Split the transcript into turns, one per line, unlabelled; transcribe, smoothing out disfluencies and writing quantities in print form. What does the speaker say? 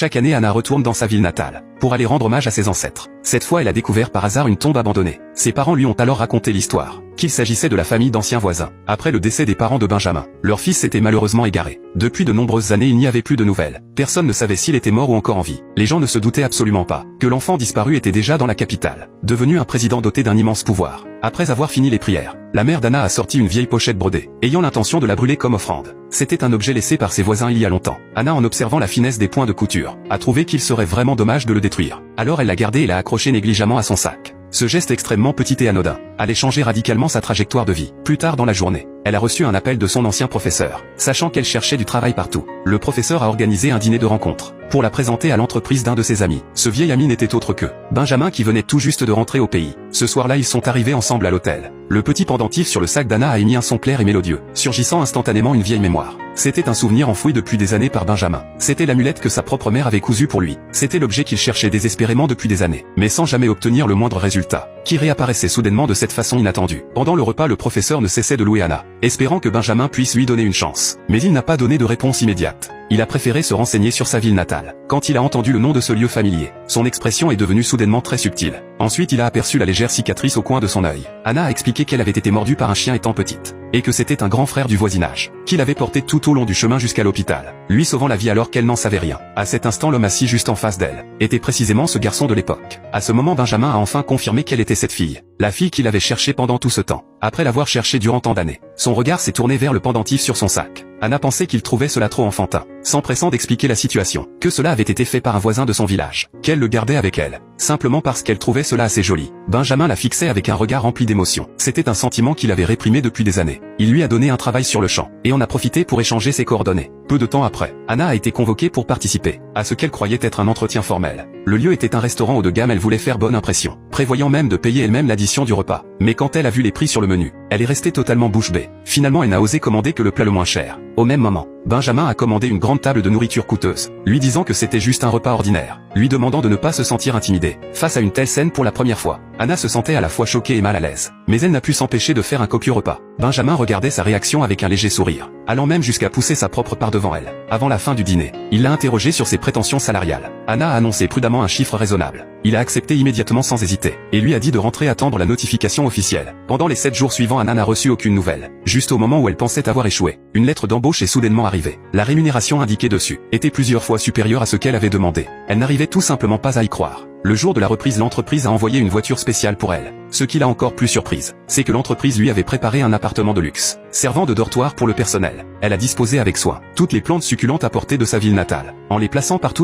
Chaque année Anna retourne dans sa ville natale, pour aller rendre hommage à ses ancêtres. Cette fois elle a découvert par hasard une tombe abandonnée. Ses parents lui ont alors raconté l'histoire, qu'il s'agissait de la famille d'anciens voisins. Après le décès des parents de Benjamin, leur fils s'était malheureusement égaré. Depuis de nombreuses années il n'y avait plus de nouvelles. Personne ne savait s'il était mort ou encore en vie. Les gens ne se doutaient absolument pas que l'enfant disparu était déjà dans la capitale, devenu un président doté d'un immense pouvoir. Après avoir fini les prières, la mère d'Anna a sorti une vieille pochette brodée, ayant l'intention de la brûler comme offrande. C'était un objet laissé par ses voisins il y a longtemps. Anna, en observant la finesse des points de couture, a trouvé qu'il serait vraiment dommage de le détruire. Alors elle l'a gardé et l'a accroché négligemment à son sac. Ce geste extrêmement petit et anodin allait changer radicalement sa trajectoire de vie. Plus tard dans la journée, elle a reçu un appel de son ancien professeur, sachant qu'elle cherchait du travail partout. Le professeur a organisé un dîner de rencontre pour la présenter à l'entreprise d'un de ses amis. Ce vieil ami n'était autre que Benjamin, qui venait tout juste de rentrer au pays. Ce soir-là ils sont arrivés ensemble à l'hôtel. Le petit pendentif sur le sac d'Anna a émis un son clair et mélodieux, surgissant instantanément une vieille mémoire. C'était un souvenir enfoui depuis des années par Benjamin. C'était l'amulette que sa propre mère avait cousue pour lui. C'était l'objet qu'il cherchait désespérément depuis des années, mais sans jamais obtenir le moindre résultat, qui réapparaissait soudainement de cette façon inattendue. Pendant le repas, le professeur ne cessait de louer Anna, espérant que Benjamin puisse lui donner une chance. Mais il n'a pas donné de réponse immédiate. Il a préféré se renseigner sur sa ville natale. Quand il a entendu le nom de ce lieu familier, son expression est devenue soudainement très subtile. Ensuite il a aperçu la légère cicatrice au coin de son œil. Anna a expliqué qu'elle avait été mordue par un chien étant petite, et que c'était un grand frère du voisinage, qui l'avait portée tout au long du chemin jusqu'à l'hôpital, lui sauvant la vie alors qu'elle n'en savait rien. À cet instant l'homme assis juste en face d'elle était précisément ce garçon de l'époque. À ce moment Benjamin a enfin confirmé qu'elle était cette fille, la fille qu'il avait cherchée pendant tout ce temps. Après l'avoir cherchée durant tant d'années, son regard s'est tourné vers le pendentif sur son sac. Anna pensait qu'il trouvait cela trop enfantin, s'empressant d'expliquer la situation, que cela avait été fait par un voisin de son village, qu'elle le gardait avec elle, simplement parce qu'elle trouvait cela assez joli. Benjamin la fixait avec un regard rempli d'émotion. C'était un sentiment qu'il avait réprimé depuis des années. Il lui a donné un travail sur le champ, et en a profité pour échanger ses coordonnées. Peu de temps après, Anna a été convoquée pour participer à ce qu'elle croyait être un entretien formel. Le lieu était un restaurant haut de gamme, elle voulait faire bonne impression, prévoyant même de payer elle-même l'addition du repas. Mais quand elle a vu les prix sur le menu, elle est restée totalement bouche bée. Finalement elle n'a osé commander que le plat le moins cher. Au même moment, Benjamin a commandé une grande table de nourriture coûteuse, lui disant que c'était juste un repas ordinaire, lui demandant de ne pas se sentir intimidée. Face à une telle scène pour la première fois, Anna se sentait à la fois choquée et mal à l'aise. Mais elle n'a pu s'empêcher de faire un copieux repas. Benjamin regardait sa réaction avec un léger sourire, allant même jusqu'à pousser sa propre part devant elle. Avant la fin du dîner, il l'a interrogée sur ses prétentions salariales. Anna a annoncé prudemment un chiffre raisonnable. Il a accepté immédiatement sans hésiter, et lui a dit de rentrer attendre la notification officielle. Pendant les 7 jours suivants, Anna n'a reçu aucune nouvelle. Juste au moment où elle pensait avoir échoué, une lettre d'embauche est soudainement arrivée. La rémunération indiquée dessus était plusieurs fois supérieure à ce qu'elle avait demandé. Elle n'arrivait tout simplement pas à y croire. Le jour de la reprise, l'entreprise a envoyé une voiture spéciale pour elle. Ce qui l'a encore plus surprise, c'est que l'entreprise lui avait préparé un appartement de luxe, servant de dortoir pour le personnel. Elle a disposé avec soin toutes les plantes succulentes apportées de sa ville natale, en les plaçant partout